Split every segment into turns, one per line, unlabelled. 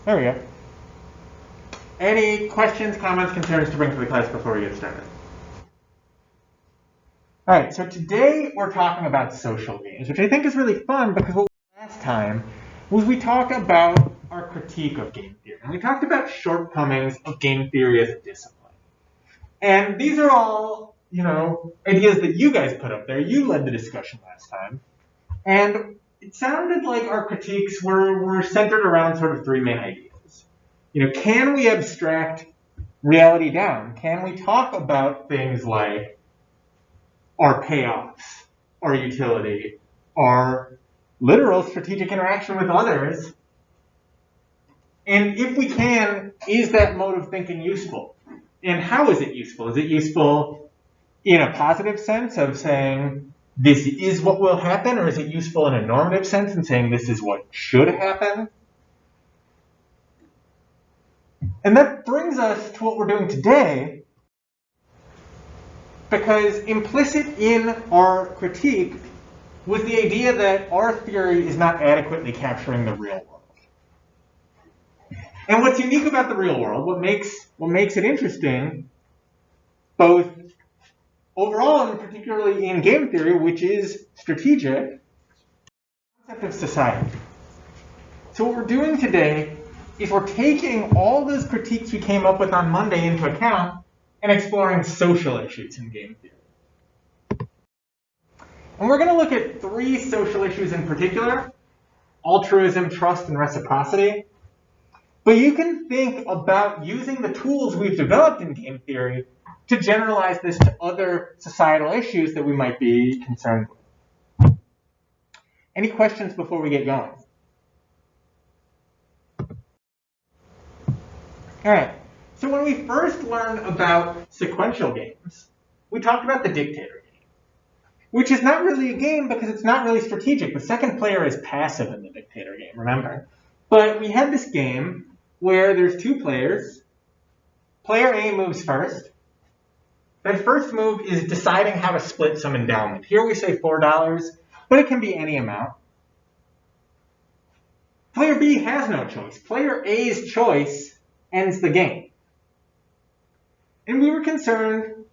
There we go. Any questions, comments, concerns to bring to the class before we get started? All right, so today we're talking about social games, which I think is really fun because what we did last time was we talked about our critique of game theory. And we talked about shortcomings of game theory as a discipline. And these are all, ideas that you guys put up there. You led the discussion last time. And it sounded like our critiques were centered around sort of three main ideas. Can we abstract reality down? Can we talk about things like our payoffs, our utility, our literal strategic interaction with others? And if we can, is that mode of thinking useful? And how is it useful? Is it useful in a positive sense of saying this is what will happen, or is it useful in a normative sense in saying this is what should happen? And that brings us to what we're doing today, because implicit in our critique was the idea that our theory is not adequately capturing the real world. And what's unique about the real world, what makes it interesting, both overall and particularly in game theory, which is strategic, the concept of society. So what we're doing today is we're taking all those critiques we came up with on Monday into account and exploring social issues in game theory. And we're going to look at three social issues in particular: altruism, trust, and reciprocity. But you can think about using the tools we've developed in game theory to generalize this to other societal issues that we might be concerned with. Any questions before we get going? All right. So when we first learned about sequential games, we talked about the Dictator Game, which is not really a game because it's not really strategic. The second player is passive in the Dictator Game, remember? But we had this game where there's two players. Player A moves first. That first move is deciding how to split some endowment. Here we say $4, but it can be any amount. Player B has no choice. Player A's choice ends the game. And we were concerned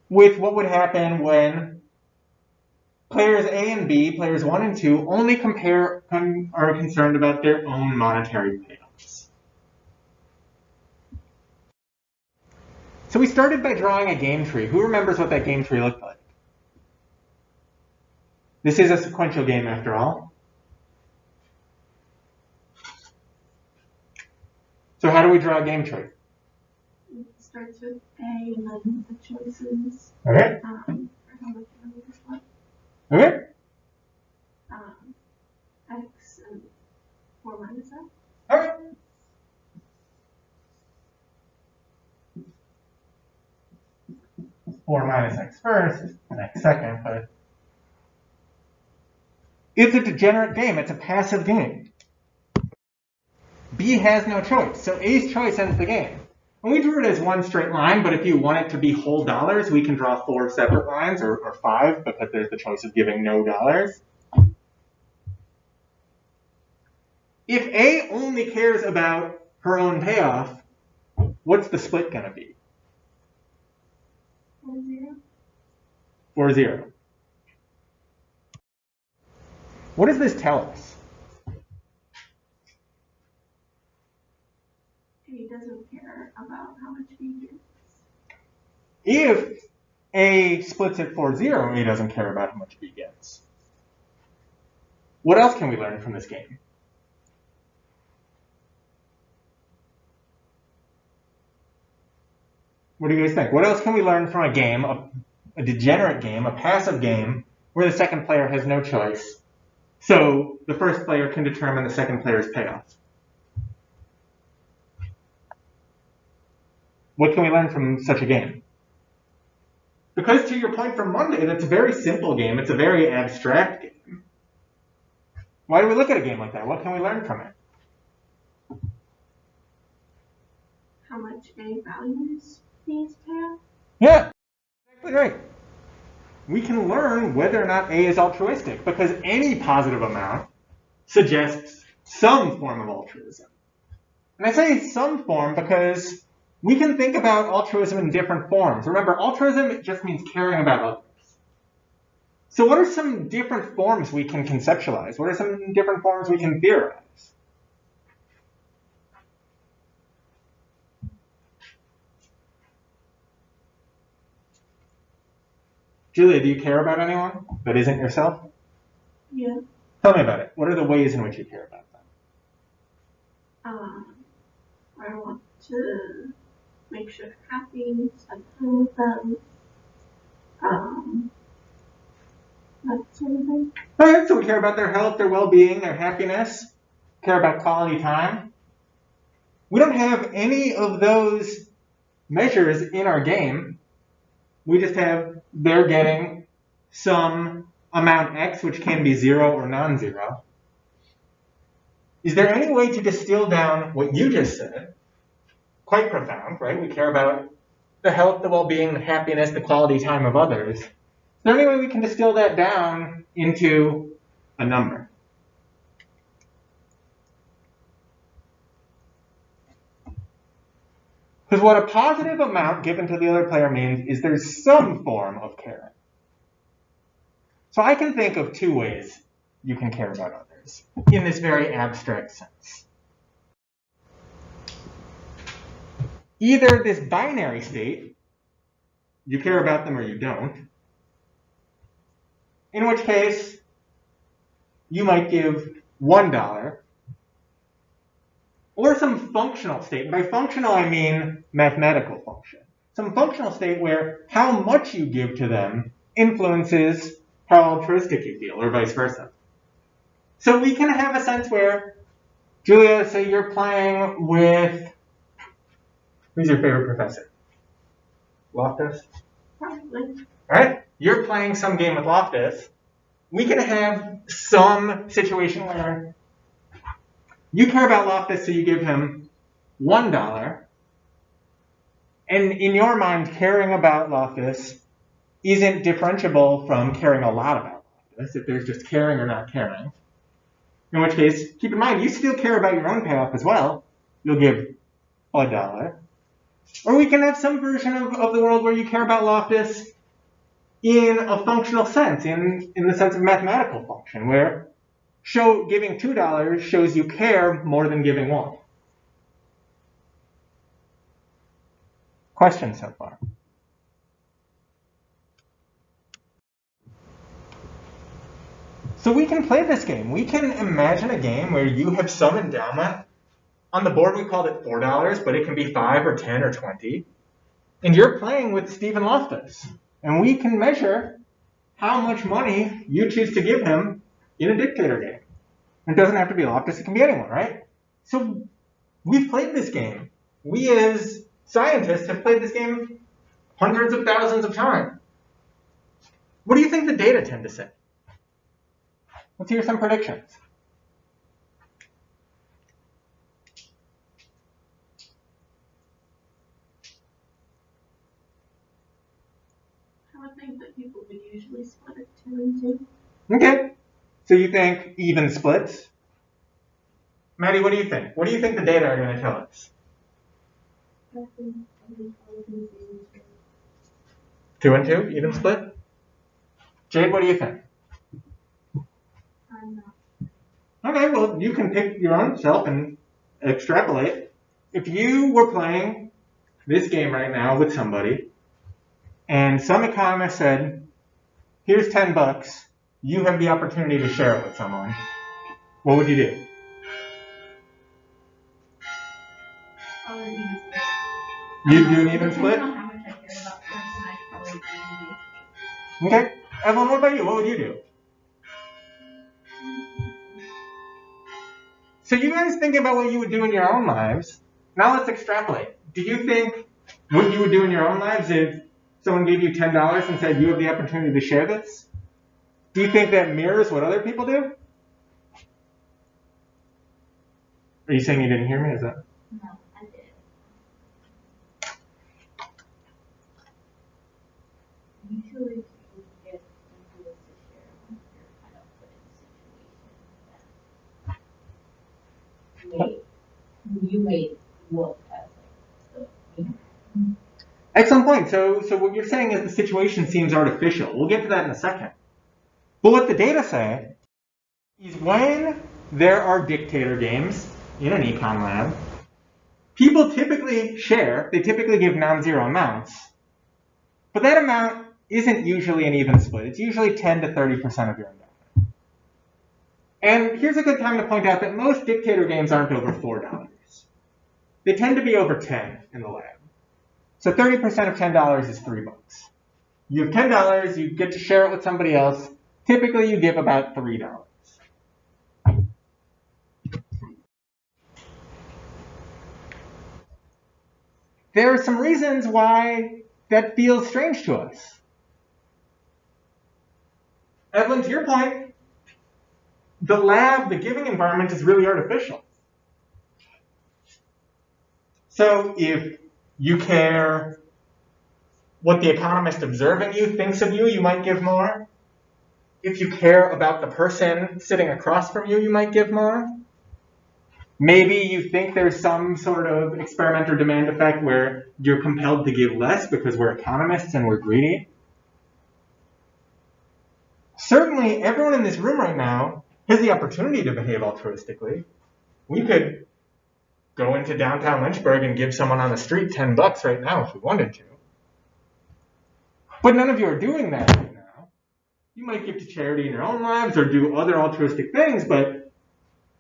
with what would happen when players A and B, players 1 and 2, only are concerned about their own monetary payoffs. So we started by drawing a game tree. Who remembers what that game tree looked like? This is a sequential game after all. So how do we draw a game tree?
It starts with A and then the choices.
Okay. Okay.
X and 4 minus X.
Okay. Four minus X first, and X second, but it's a degenerate game. It's a passive game. B has no choice, so A's choice ends the game. And we drew it as one straight line, but if you want it to be whole dollars, we can draw 4 separate lines, or 5, because there's the choice of giving no dollars. If A only cares about her own payoff, what's the split going to be?
4-0.
4-0. What does this tell us?
A doesn't care about how much B gets.
If A splits at 4-0, A doesn't care about how much B gets. What else can we learn from this game? What do you guys think? What else can we learn from a game, a degenerate game, a passive game, where the second player has no choice, so the first player can determine the second player's payoff? What can we learn from such a game? Because to your point from Monday, that's a very simple game. It's a very abstract game. Why do we look at a game like that? What can we learn from it?
How much A values B's payoff?
Yeah, exactly right. We can learn whether or not A is altruistic, because any positive amount suggests some form of altruism. And I say some form because we can think about altruism in different forms. Remember, altruism just means caring about others. So what are some different forms we can conceptualize? What are some different forms we can theorize? Julia, do you care about anyone that isn't yourself?
Yeah.
Tell me about it. What are the ways in which you care about them?
I want to make sure they're happy, spend time with them. That sort of thing.
All right, so we care about their health, their well-being, their happiness, care about quality time. We don't have any of those measures in our game. We just have they're getting some amount X, which can be 0 or non-zero. Is there any way to distill down what you just said? Quite profound, right? We care about the health, the well-being, the happiness, the quality time of others. Is there any way we can distill that down into a number? Because what a positive amount given to the other player means is there's some form of caring. So I can think of 2 ways you can care about others in this very abstract sense. Either this binary state, you care about them or you don't, in which case you might give $1, or some functional state. And by functional, I mean mathematical function. Some functional state where how much you give to them influences how altruistic you feel, or vice versa. So we can have a sense where, Julia, say you're playing with, who's your favorite professor? Loftus?
Probably.
All right? You're playing some game with Loftus. We can have some situation where you care about Loftus, so you give him $1. And in your mind, caring about Loftus isn't differentiable from caring a lot about Loftus, if there's just caring or not caring. In which case, keep in mind, you still care about your own payoff as well. You'll give $1. Or we can have some version of the world where you care about Loftus in a functional sense, in the sense of mathematical function, where giving $2 shows you care more than giving 1. Questions so far? So we can play this game. We can imagine a game where you have some endowment. On the board we called it $4, but it can be 5 or 10 or 20. And you're playing with Stephen Loftus. And we can measure how much money you choose to give him in a Dictator game. It doesn't have to be Loftus, it can be anyone, right? So we've played this game. We as scientists have played this game hundreds of thousands of times. What do you think the data tend to say? Let's hear some predictions.
I would think that people would usually split it 2 and 2.
Okay. So you think even splits? Maddie, what do you think? What do you think the data are going to tell us? 2 and 2, even split? Jade, what do you think? Okay, well, you can pick your own self and extrapolate. If you were playing this game right now with somebody, and some economist said, here's $10, you have the opportunity to share it with someone, what would you do? You'd do an even split? Okay. Evelyn, what about you? What would you do? So you guys think about what you would do in your own lives. Now let's extrapolate. Do you think what you would do in your own lives if someone gave you $10 and said you have the opportunity to share this? Do you think that mirrors what other people do? Are you saying you didn't hear me? Is that?
No, I did. Usually people get influenced to share when you're kind of put in situations that may
you may look at like the.
Excellent point. So what you're saying is the situation seems artificial. We'll get to that in a second. But what the data say is when there are dictator games in an econ lab, people typically share, they typically give non-zero amounts, but that amount isn't usually an even split. It's usually 10 to 30% of your endowment. And here's a good time to point out that most dictator games aren't over $4. They tend to be over 10 in the lab. So 30% of $10 is $3. You have $10, you get to share it with somebody else. Typically, you give about $3. There are some reasons why that feels strange to us. Evelyn, to your point, the lab, the giving environment is really artificial. So if you care what the economist observing you thinks of you, you might give more. If you care about the person sitting across from you, you might give more. Maybe you think there's some sort of experiment or demand effect where you're compelled to give less because we're economists and we're greedy. Certainly, everyone in this room right now has the opportunity to behave altruistically. We could go into downtown Lynchburg and give someone on the street $10 right now if we wanted to. But none of you are doing that right now. You might give to charity in your own lives or do other altruistic things, but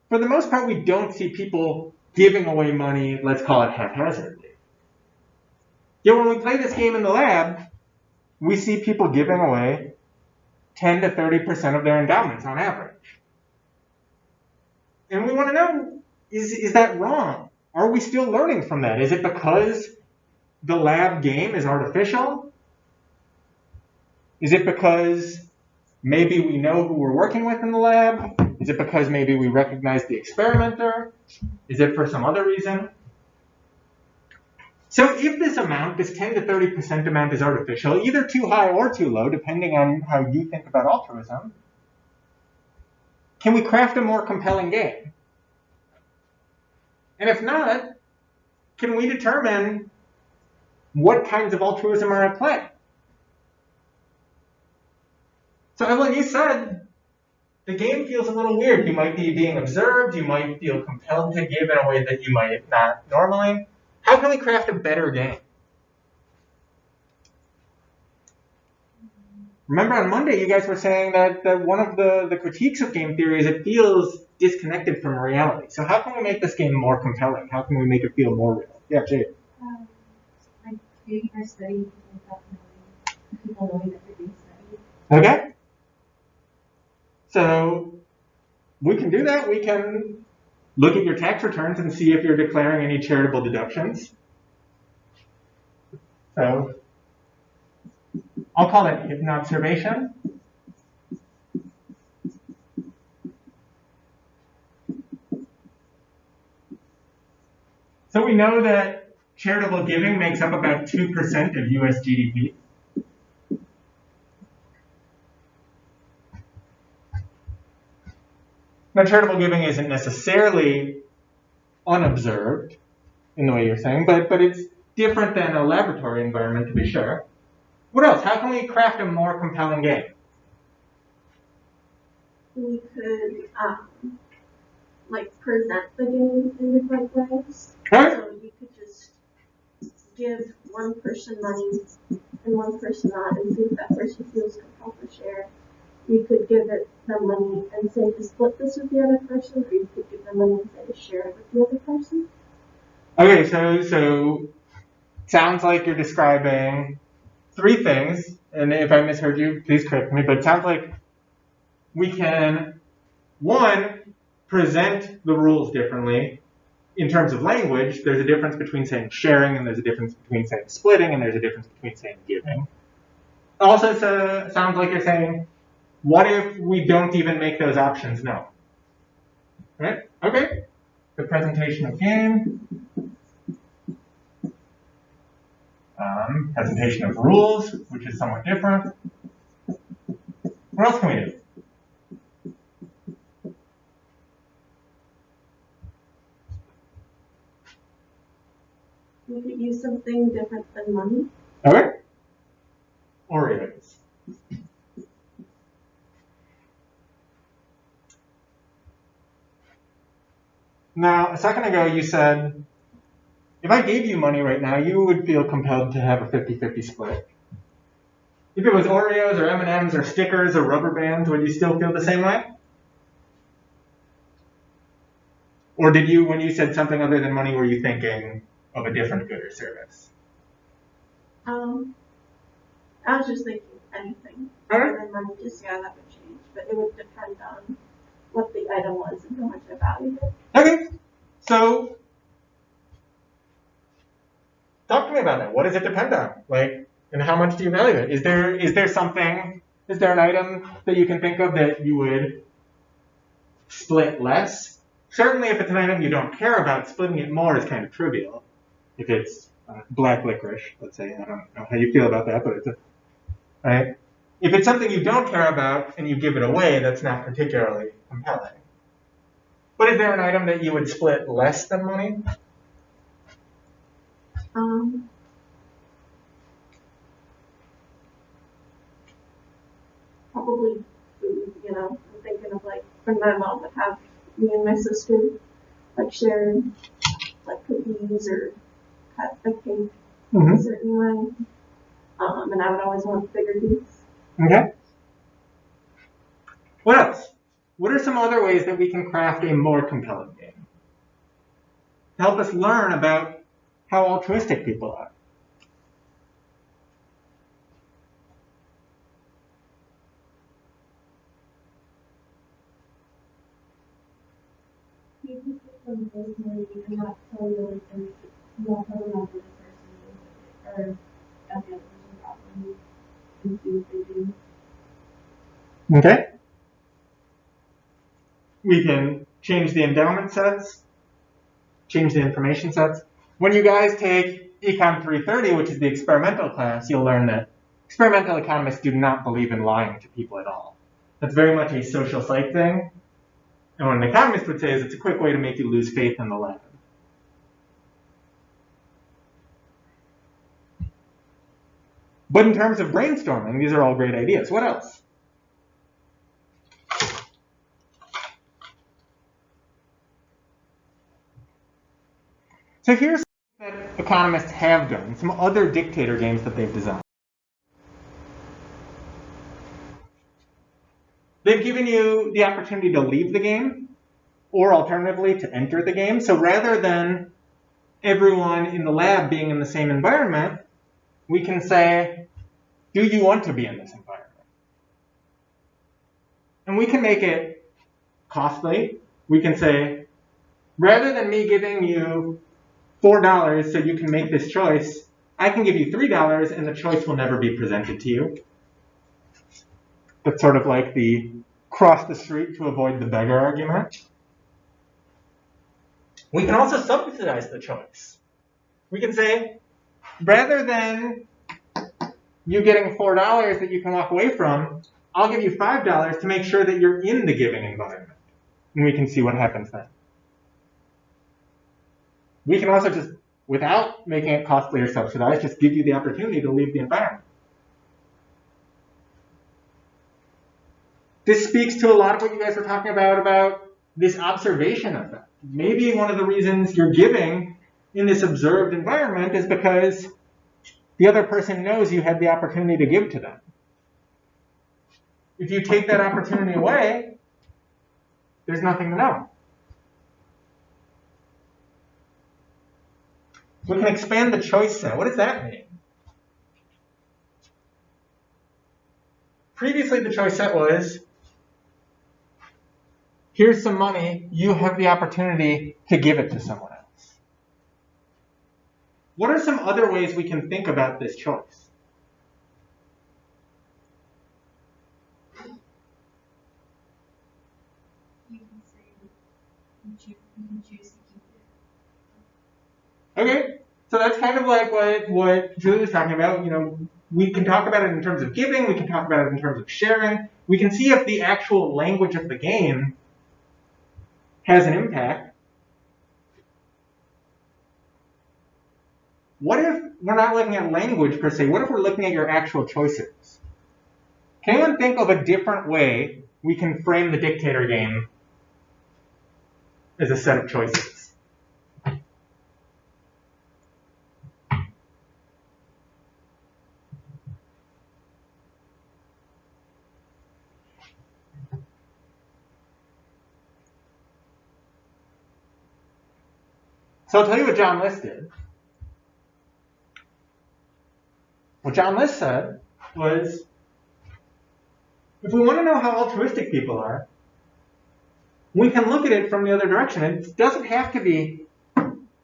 for the most part, we don't see people giving away money, let's call it haphazardly. Yet when we play this game in the lab, we see people giving away 10 to 30% of their endowments on average. And we want to know, is that wrong? Are we still learning from that? Is it because the lab game is artificial? Is it because maybe we know who we're working with in the lab? Is it because maybe we recognize the experimenter? Is it for some other reason? So if this amount, this 10 to 30% amount is artificial, either too high or too low, depending on how you think about altruism, can we craft a more compelling game? And if not, can we determine what kinds of altruism are at play? So Evelyn, you said the game feels a little weird. You might be being observed. You might feel compelled to give in a way that you might not normally. How can we craft a better game? Remember on Monday, you guys were saying that one of the critiques of game theory is it feels disconnected from reality. So how can we make this game more compelling? How can we make it feel more real? Yeah, Jade.
Like creating our study without people knowing that they're being studied.
Okay. So we can do that. We can look at your tax returns and see if you're declaring any charitable deductions. So I'll call it hidden observation. So we know that charitable giving makes up about 2% of US GDP. Now, charitable giving isn't necessarily unobserved in the way you're saying, but it's different than a laboratory environment, to be sure. What else? How can we craft a more compelling game?
We could present the game in different ways.
Right.
So you could just give one person money and one person not, and see if that person feels compelled to share. You could give it them money and say to split this with the other person, or you could give them money and say to share it with the other person.
Okay, so sounds like you're describing three things, and if I misheard you, please correct me, but it sounds like we can, one, present the rules differently. In terms of language, there's a difference between saying sharing, and there's a difference between saying splitting, and there's a difference between saying giving. Also, sounds like you're saying, what if we don't even make those options known? Right? Okay. The presentation of game. Presentation of rules, which is somewhat different. What else can we do?
We could use something different than money.
Okay. Oreos. Now, a second ago you said, if I gave you money right now, you would feel compelled to have a 50-50 split. If it was Oreos or M&Ms or stickers or rubber bands, would you still feel the same way? Or did you, when you said something other than money, were you thinking of a different good or service?
I was just thinking anything other than money, just that would change, but it would depend on what the item was and how much I valued it. Okay,
so talk to me about that. What does it depend on? Like, and how much do you value it? Is there an item that you can think of that you would split less? Certainly if it's an item you don't care about, splitting it more is kind of trivial. If it's black licorice, let's say, I don't know how you feel about that, but it's right? If it's something you don't care about and you give it away, that's not particularly compelling. But is there an item that you would split less than money?
Probably food, I'm thinking of like when my mom would have me and my sister like share like cookies or cut a cake a certain way. And I would always want a bigger piece.
Okay. What else? What are some other ways that we can craft a more compelling game? To help us learn about how altruistic people are. Okay. We can change the endowment sets, change the information sets. When you guys take Econ 330, which is the experimental class, you'll learn that experimental economists do not believe in lying to people at all. That's very much a social psych thing. And what an economist would say is it's a quick way to make you lose faith in the lab. But in terms of brainstorming, these are all great ideas. What else? So here's something that economists have done, some other dictator games that they've designed. They've given you the opportunity to leave the game, or alternatively to enter the game. So rather than everyone in the lab being in the same environment, we can say, do you want to be in this environment? And we can make it costly. We can say, rather than me giving you $4 so you can make this choice, I can give you $3 and the choice will never be presented to you. That's sort of like the cross the street to avoid the beggar argument. We can also subsidize the choice. We can say, rather than you getting $4 that you can walk away from, I'll give you $5 to make sure that you're in the giving environment. And we can see what happens then. We can also just, without making it costly or subsidized, just give you the opportunity to leave the environment. This speaks to a lot of what you guys were talking about this observation effect. Maybe one of the reasons you're giving in this observed environment is because the other person knows you had the opportunity to give to them. If you take that opportunity away, there's nothing to know. We can expand the choice set. What does that mean? Previously, the choice set was, here's some money, you have the opportunity to give it to someone else. What are some other ways we can think about this choice?
You can say you can choose to keep it.
Okay, so that's kind of like what Julie was talking about. We can talk about it in terms of giving, we can talk about it in terms of sharing. We can see if the actual language of the game has an impact. what if we're not looking at language per se? What if we're looking at your actual choices? Can anyone think of a different way we can frame the dictator game as a set of choices? So I'll tell you what John List did. What John List said was, if we want to know how altruistic people are, we can look at it from the other direction. It doesn't have to be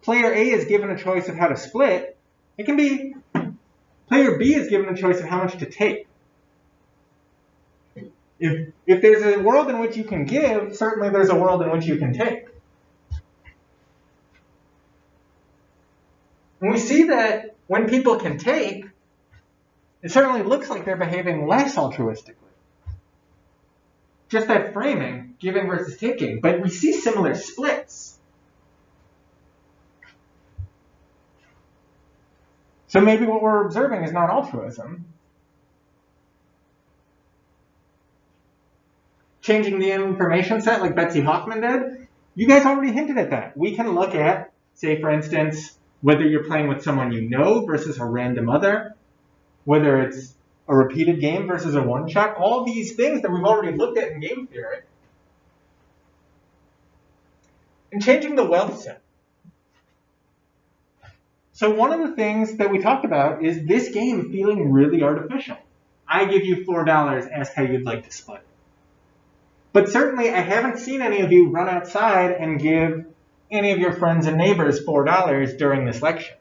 player A is given a choice of how to split. It can be player B is given a choice of how much to take. If there's a world in which you can give, certainly there's a world in which you can take. And we see that when people can take, it certainly looks like they're behaving less altruistically. Just that framing, giving versus taking. But we see similar splits. So maybe what we're observing is not altruism. Changing the information set like Betsy Hoffman did, you guys already hinted at that. We can look at, say for instance, whether you're playing with someone you know versus a random other, whether it's a repeated game versus a one-shot, all these things that we've already looked at in game theory. And changing the wealth set. So one of the things that we talked about is this game feeling really artificial. I give you $4, ask how you'd like to split. But certainly I haven't seen any of you run outside and give any of your friends and neighbors $4 during this lecture.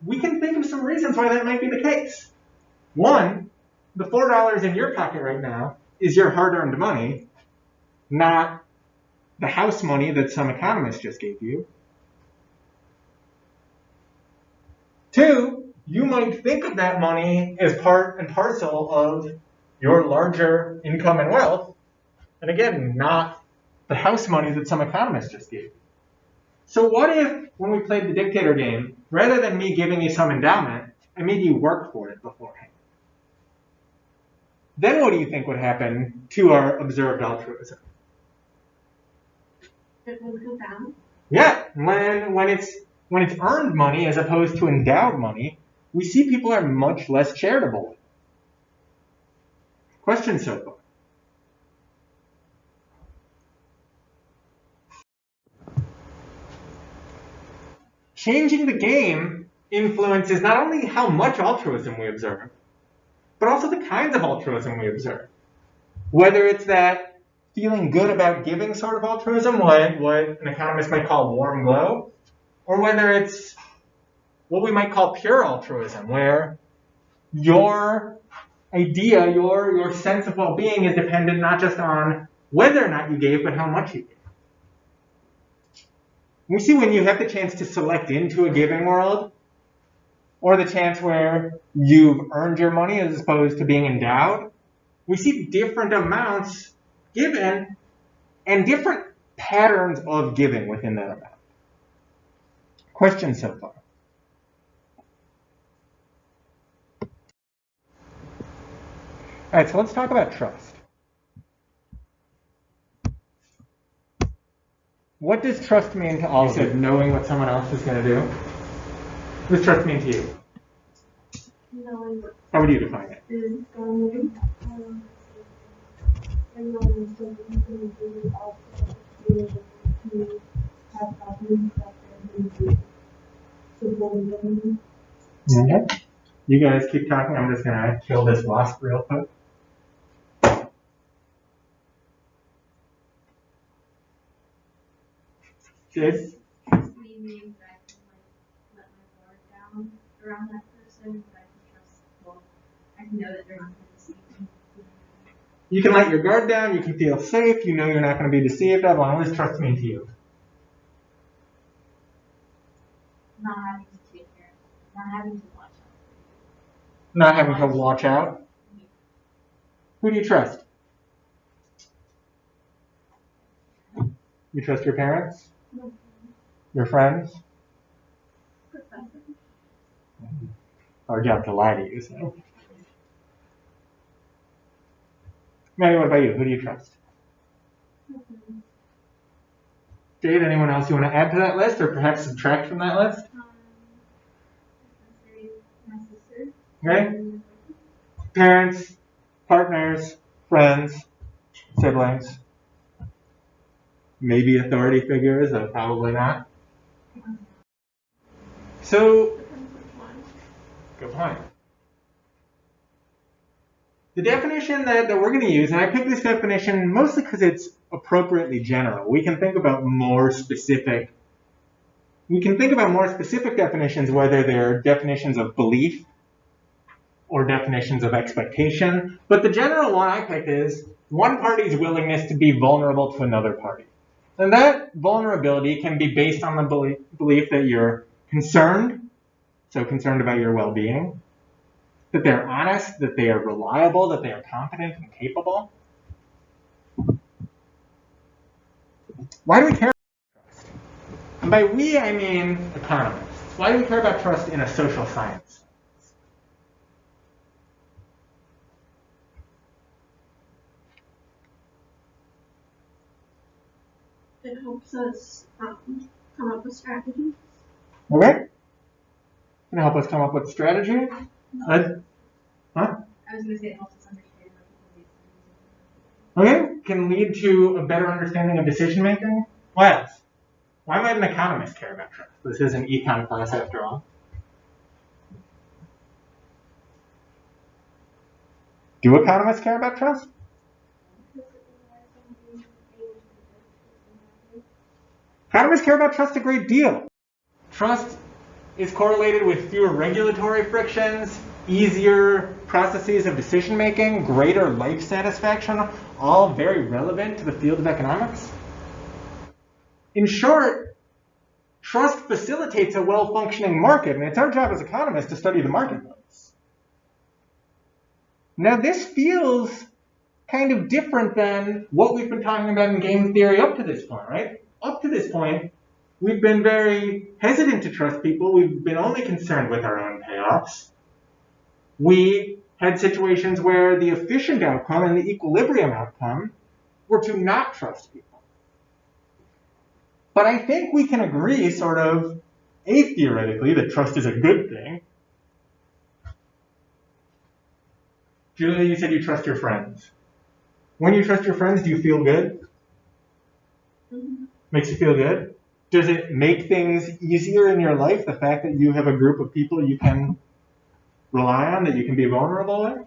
We can think of some reasons why that might be the case. One, the $4 in your pocket right now is your hard-earned money, not the house money that some economist just gave you. Two, you might think of that money as part and parcel of your larger income and wealth, and again, not the house money that some economist just gave you. So what if, when we played the dictator game, rather than me giving you some endowment, I made you work for it beforehand? Then what do you think would happen to our observed altruism?
It would go down.
Yeah, when it's earned money as opposed to endowed money, we see people are much less charitable. Questions so far? Changing the game influences not only how much altruism we observe, but also the kinds of altruism we observe. Whether it's that feeling good about giving sort of altruism, what an economist might call warm glow, or whether it's what we might call pure altruism, where your idea, your sense of well-being is dependent not just on whether or not you gave, but how much you gave. We see when you have the chance to select into a giving world, or the chance where you've earned your money as opposed to being endowed, we see different amounts given and different patterns of giving within that amount. Questions so far? All right, so let's talk about trust. What does trust mean to all of you? You said knowing what someone else is going to do. What does trust mean to you?
Knowing what
How would you define it?
is going to and knowing something can do also be able to have confidence that they're going to support them.
Okay. You guys keep talking. I'm just going to kill this wasp real quick. Sid?
Meaning that I can let my guard down around that person, but I can trust, well, I can know that they're not going to deceive me.
You can let your guard down, you can feel safe, you know you're not going to be deceived. What does trust mean to you?
Not having to take care, not having to watch out.
Not having to watch out? Who do you trust? You trust your parents?
No.
Your friends?
Professor.
Our job to lie to you, so. Manny, what about you? Who do you trust? Jade, anyone else you want to add to that list or perhaps subtract from that list?
My sister.
Okay. Parents, partners, friends, siblings. Maybe authority figures, though probably not. So,
Depends which one.
good point. The definition that we're going to use, and I picked this definition mostly because it's appropriately general. We can think about more specific definitions, whether they're definitions of belief or definitions of expectation. But the general one I picked is one party's willingness to be vulnerable to another party. And that vulnerability can be based on the belief that you're concerned, so concerned about your well-being, that they're honest, that they are reliable, that they are competent and capable. Why do we care about trust? And by we, I mean economists. Why do we care about trust in a social science?
It helps us come up with strategies.
Okay? Can it help us come up with strategy? Huh?
I was going to say it helps us understand what people do.
Okay? Can lead to a better understanding of decision making? What else? Why might an economist care about trust? This is an econ class after all. Do economists care about trust? Economists care about trust a great deal. Trust is correlated with fewer regulatory frictions, easier processes of decision making, greater life satisfaction, all very relevant to the field of economics. In short, trust facilitates a well-functioning market, and it's our job as economists to study the marketplace. Now, this feels kind of different than what we've been talking about in game theory up to this point, right? Up to this point, we've been very hesitant to trust people. We've been only concerned with our own payoffs. We had situations where the efficient outcome and the equilibrium outcome were to not trust people. But I think we can agree, sort of atheoretically, that trust is a good thing. Julia, you said you trust your friends. When you trust your friends, do you feel good?
Mm-hmm.
Makes you feel good? Does it make things easier in your life, the fact that you have a group of people you can rely on, that you can be vulnerable with?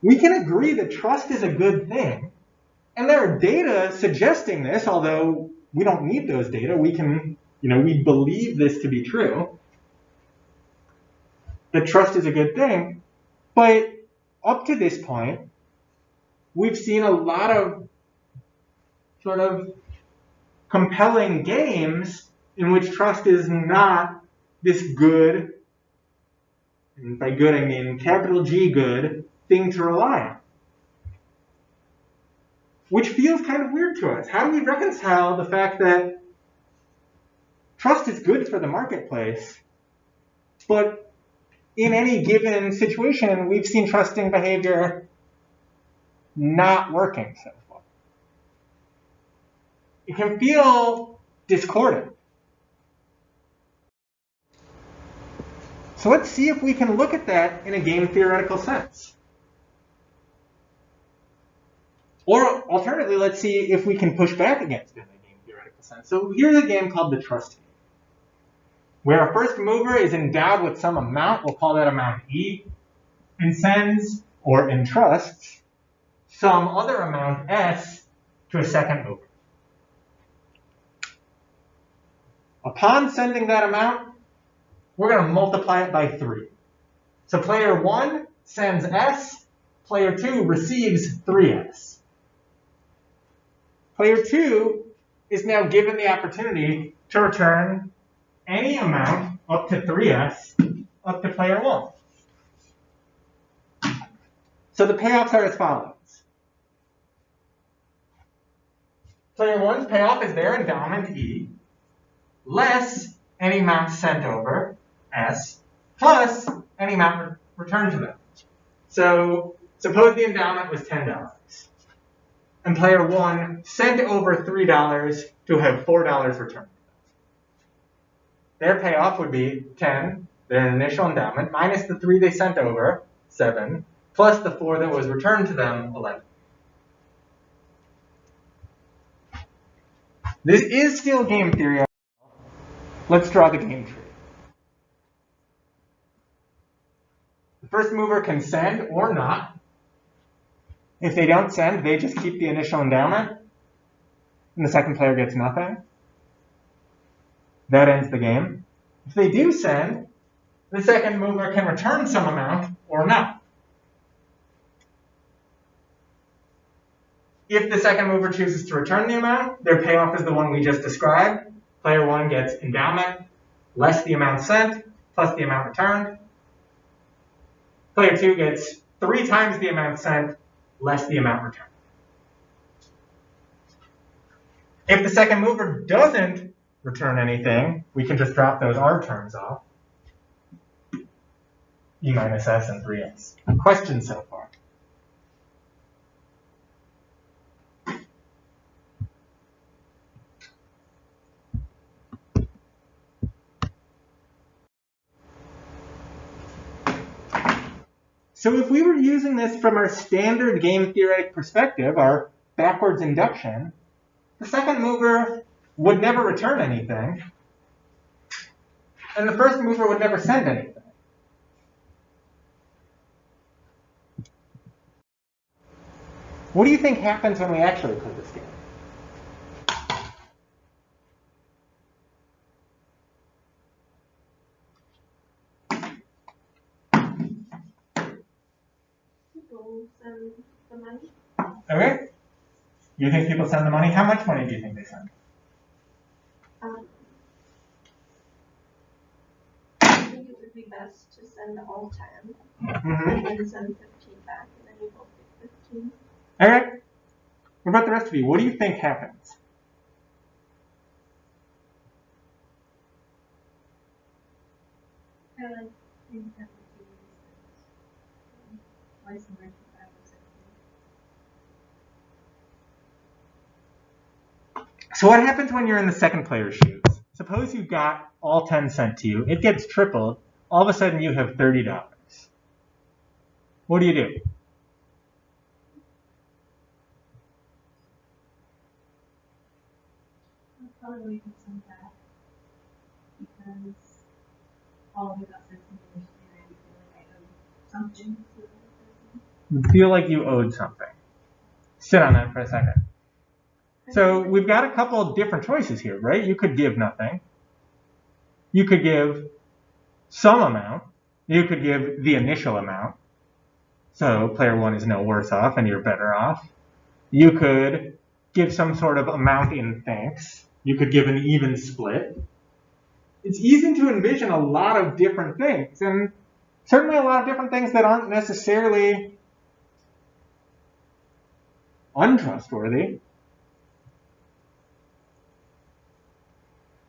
We can agree that trust is a good thing. And there are data suggesting this, although we don't need those data. We can, we believe this to be true, that trust is a good thing. But up to this point, we've seen a lot of sort of compelling games in which trust is not this good, and by good I mean capital G good, thing to rely on. Which feels kind of weird to us. How do we reconcile the fact that trust is good for the marketplace, but in any given situation, we've seen trusting behavior not working so far? It can feel discordant. So let's see if we can look at that in a game theoretical sense. Or alternatively, let's see if we can push back against it in a game theoretical sense. So here's a game called the trust game, where a first mover is endowed with some amount, we'll call that amount E, and sends or entrusts some other amount S to a second mover. Upon sending that amount, we're going to multiply it by 3. So player 1 sends S, player 2 receives 3S. Player 2 is now given the opportunity to return any amount up to 3S up to player 1. So the payoffs are as follows. Player 1's payoff is their endowment, E, less any amount sent over, S, plus any amount returned to them. So suppose the endowment was $10, and player 1 sent over $3 to have $4 returned. Their payoff would be 10, their initial endowment, minus the 3 they sent over, 7, plus the 4 that was returned to them, 11. This is still game theory. Let's draw the game tree. The first mover can send or not. If they don't send, they just keep the initial endowment, and the second player gets nothing. That ends the game. If they do send, the second mover can return some amount or not. If the second mover chooses to return the amount, their payoff is the one we just described. Player 1 gets endowment, less the amount sent, plus the amount returned. Player 2 gets 3 times the amount sent, less the amount returned. If the second mover doesn't return anything, we can just drop those R terms off. E minus S and 3S. Questions so far? So if we were using this from our standard game theoretic perspective, our backwards induction, the second mover would never return anything, and the first mover would never send anything. What do you think happens when we actually play this game?
People send the money.
Okay. You think people send the money? How much money do you think they send?
I think it would be best to send all 10 and then send 15 back, and then you both get 15.
All right. What about the rest of you? What do you think happens?
I like think that would be twice more than 5 or 6.
So what happens when you're in the second player's shoes? Suppose you got all 10 sent to you. It gets tripled. All of a sudden you have $30. What do you do?
I'll probably get some back because all of it got sent to me initially, and I feel like I owe something to the other person.
You feel like you owed something. Sit on that for a second. So we've got a couple of different choices here, right? You could give nothing. You could give some amount. You could give the initial amount. So player 1 is no worse off and you're better off. You could give some sort of amount in thanks. You could give an even split. It's easy to envision a lot of different things, and certainly a lot of different things that aren't necessarily untrustworthy.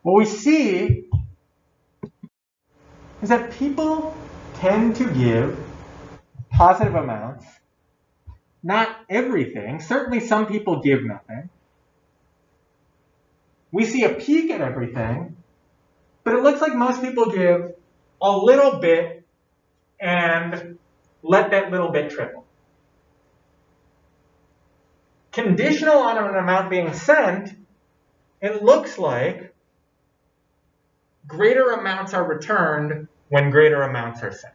What we see is that people tend to give positive amounts. Not everything. Certainly some people give nothing. We see a peak at everything, but it looks like most people give a little bit and let that little bit triple. Conditional on an amount being sent, it looks like greater amounts are returned when greater amounts are sent.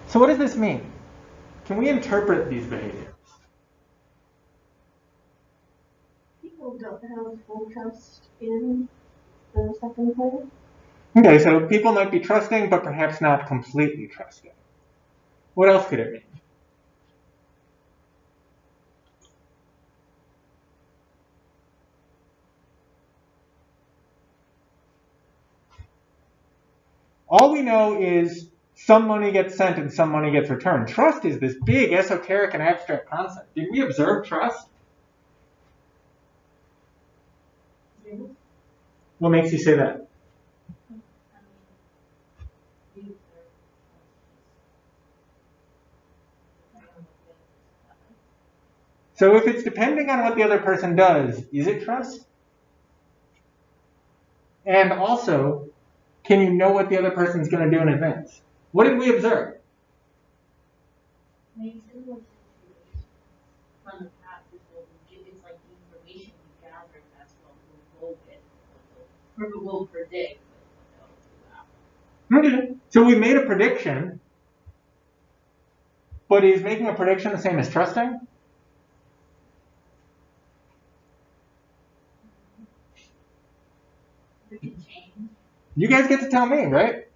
So what does this mean? Can we interpret these behaviors?
People don't have full trust in the second player.
Okay, so people might be trusting, but perhaps not completely trusting. What else could it mean? All we know is some money gets sent and some money gets returned. Trust is this big esoteric and abstract concept. Did we observe trust? What makes you say that? So if it's depending on what the other person does, is it trust? And also, can you know what the other person's going to do in advance? What did we observe?
Maybe similar situations from the past is what we give. It's like the information we gather, and that's what we'll go with, or we'll predict what they'll do after.
Okay. So we made a prediction, but is making a prediction the same as trusting?
It can change.
You guys get to tell me, right?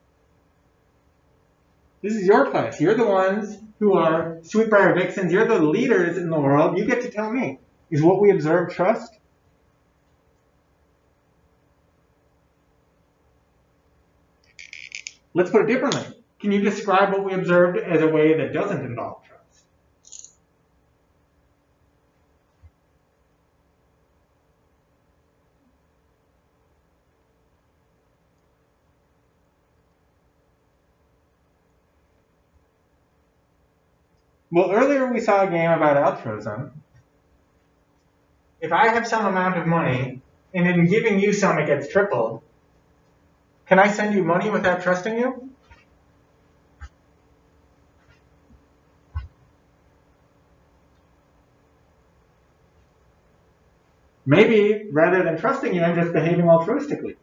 This is your class. You're the ones who are Sweetbriar Vixens. You're the leaders in the world. You get to tell me. Is what we observe trust? Let's put it differently. Can you describe what we observed as a way that doesn't involve trust? Well, earlier we saw a game about altruism. If I have some amount of money, and in giving you some it gets tripled, can I send you money without trusting you? Maybe, rather than trusting you, I'm just behaving altruistically.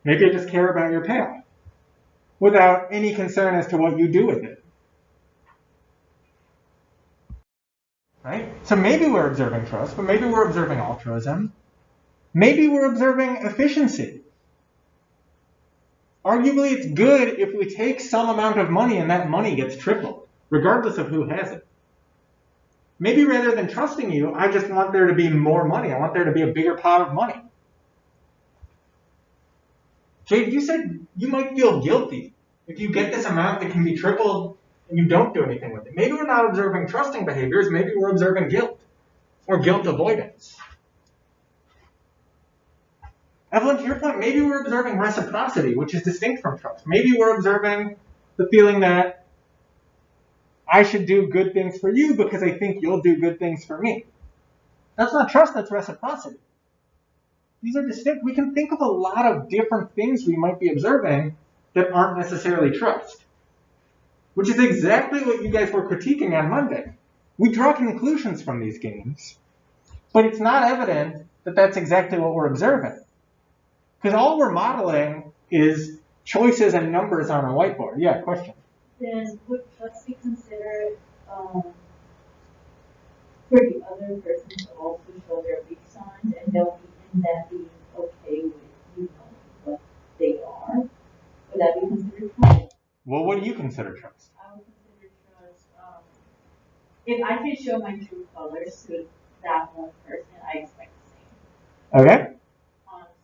Maybe I just care about your payoff, without any concern as to what you do with it. Right? So maybe we're observing trust, but maybe we're observing altruism. Maybe we're observing efficiency. Arguably, it's good if we take some amount of money and that money gets tripled, regardless of who has it. Maybe rather than trusting you, I just want there to be more money. I want there to be a bigger pot of money. Jade, you said you might feel guilty if you get this amount that can be tripled and you don't do anything with it. Maybe we're not observing trusting behaviors. Maybe we're observing guilt or guilt avoidance. Evelyn, to your point, maybe we're observing reciprocity, which is distinct from trust. Maybe we're observing the feeling that I should do good things for you because I think you'll do good things for me. That's not trust, that's reciprocity. These are distinct. We can think of a lot of different things we might be observing that aren't necessarily trust, which is exactly what you guys were critiquing on Monday. We draw conclusions from these games, but it's not evident that that's exactly what we're observing. Because all we're modeling is choices and numbers on a whiteboard. Yeah, question.
Then would trust be considered for the other person to also show their weak signs, and they'll be in that being okay with you knowing what they are? Would that be considered trust?
Well, what do you consider trust?
I would consider trust if I can show my true colors to that one person, I expect the same.
Okay.
Honestly.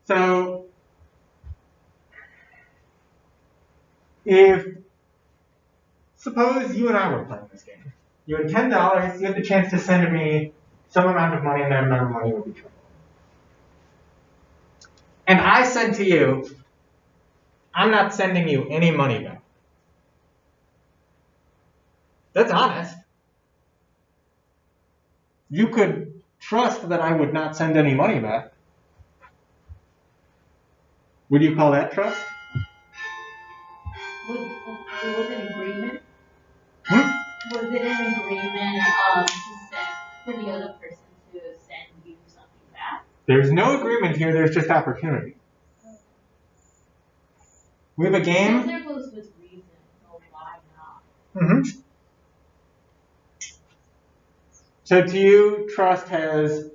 So, if suppose you and I were playing this game, you had $10, you had the chance to send me some amount of money, and that amount of money would be tripled. And I said to you, I'm not sending you any money back. That's honest. You could trust that I would not send any money back. Would you call that trust?
Was it an agreement?
Hmm?
Was it an agreement to send for the other person to send you something back?
There's no agreement here, there's just opportunity. We have a game.
Because there goes with reason, so why not?
Mm-hmm. So to you, trust has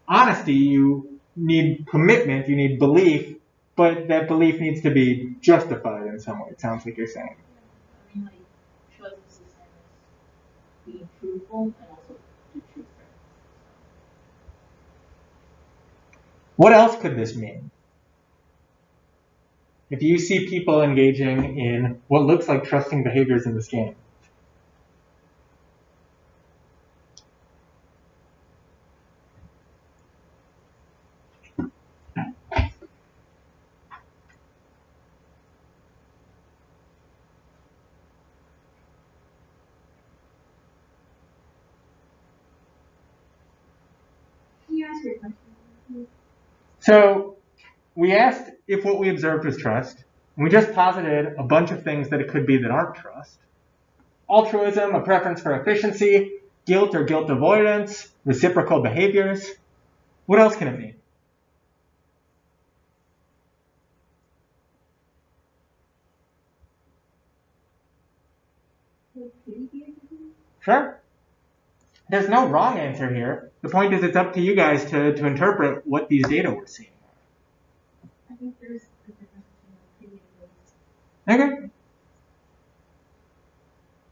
honesty, you need commitment, you need belief, but that belief needs to be justified in some way, it sounds like you're saying.
I mean, like, trust is the same as being truthful and also the truth.
What else could this mean? if you see people engaging in what looks like trusting behaviors in this game.
Can you ask your question?
So we asked if what we observed was trust, and we just posited a bunch of things that it could be that aren't trust. Altruism, a preference for efficiency, guilt or guilt avoidance, reciprocal behaviors. What else can it mean? Sure. There's no wrong answer here. The point is it's up to you guys to interpret what these data we're seeing.
I think there's a difference between opinion
Okay.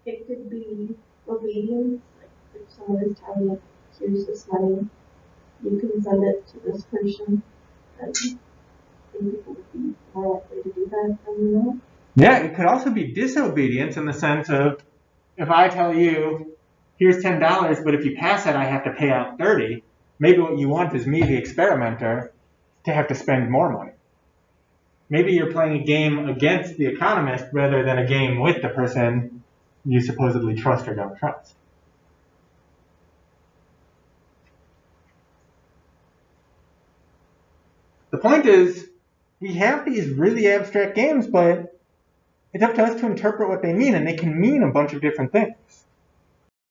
It could be obedience, like if someone is telling you, here's this money, you can send it to this person, and I think people would be more likely to do that than not.
Yeah, it could also be disobedience in the sense of if I tell you, here's $10, but if you pass it, I have to pay out $30. Maybe what you want is me, the experimenter, to have to spend more money. Maybe you're playing a game against the economist rather than a game with the person you supposedly trust or don't trust. The point is, we have these really abstract games, but it's up to us to interpret what they mean, and they can mean a bunch of different things.